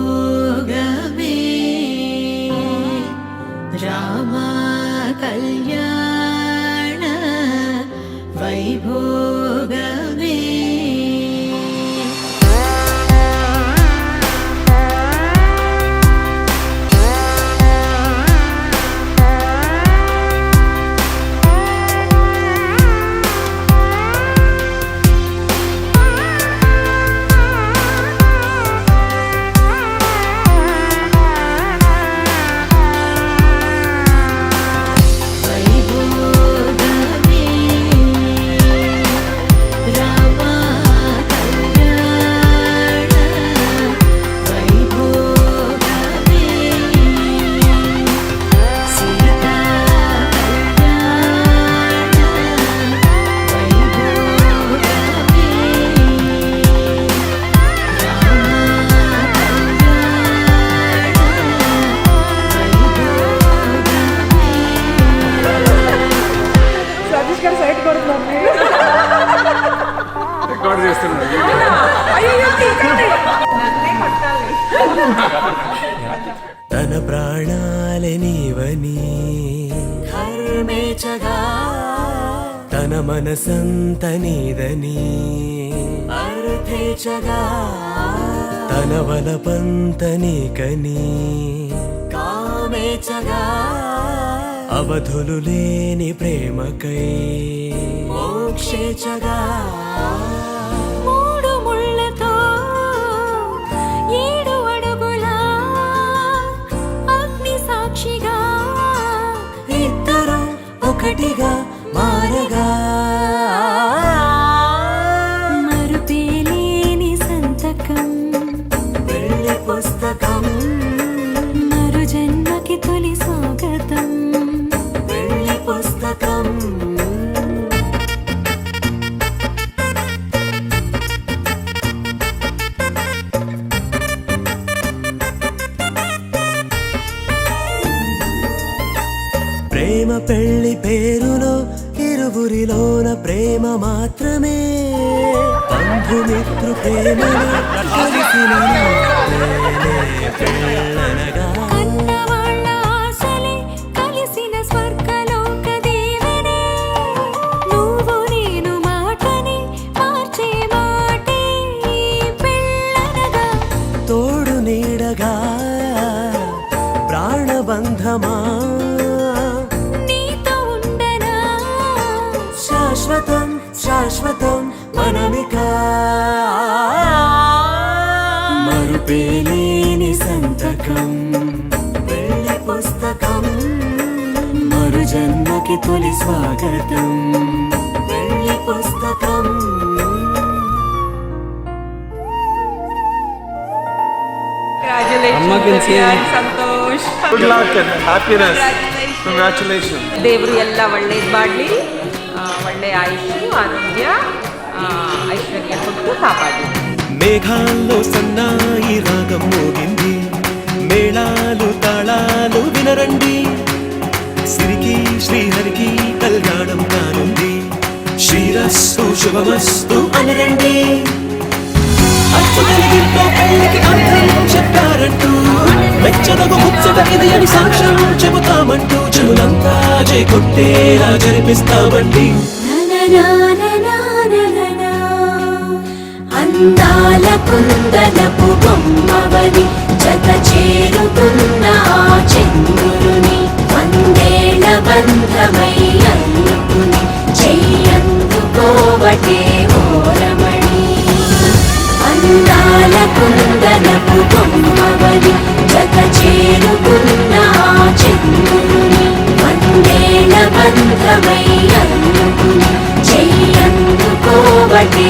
వైభోగమే రామ కళ్యాణ వైభోగమే తన ప్రాణాలే నీవని ధర్మేచగా తన మనసంత నీదని అర్థేచగా తన వలపంత నీకని కామేచగా అవధులు లేని ప్రేమకై మోక్షేచగా ఒకటిగా మారగా మరుపేలేని సంతకం వెళ్ళి పుస్తకం మరు జన్మకి తొలి స్వాగతం వెళ్ళి పుస్తకం ప్రేమ పెళ్లి పేరులో ఇరువురిలోన ప్రేమ మాత్రమే బంధుమిత్రు ప్రేమలో కలిసిన పెళ్ళనగా కన్నవాళ్ళ ఆశలే కలిసిన స్వర్గలోక దీవెనే నువ్వు నేను మాటని మార్చే మాటే పెళ్ళనగా తోడు నీడగా ప్రాణబంధమా శాశ్వతం శాశ్వతం మనమిక మరుపేలేని సంతకం వెళ్ళి పుస్తకం మరు జన్మకి తొలి స్వాగతం వెళ్ళి పుస్తకం Santosh Good luck and happiness. Congratulations. ದೇವರು ಎಲ್ಲ ಒಳ್ಳೇದು ಮಾಡಲಿ ಒಳ್ಳೆ ಆಯುಷು ಆರೋಗ್ಯ ಐಶ್ವರ್ಯ ಕೊಟ್ಟು ಕಾಪಾಡಿ మేఘాల్లో సన్నాయి రాగం మోగింది మేళాలు తాళాలు వినరండి సిరికి శ్రీహరికి కళ్యాణం కానుంది శ్రీరస్తు శుభమస్తు అనరండి అచ్చుతలిగింట్లో పెళ్లికి అంతం చెప్పారంటూ మెచ్చదగు ముచ్చట ఇది అని సాక్ష్యం చెబుతామంటూ జనులంతా చేకొట్టేలా జరిపిస్తామండి అందాల కుందనపు బొమ్మవని జత చేరుతున్న ఆ చంద్రుని వందేళ్ల బంధమై అల్లుకుని చెయ్యందుకోవటే ఓరమణి అందాల కుందనపు బొమ్మవని జత చేరుతున్న ఆ చంద్రుని వందేళ్ల బంధమై అల్లుకుని చెయ్యందుకోవటే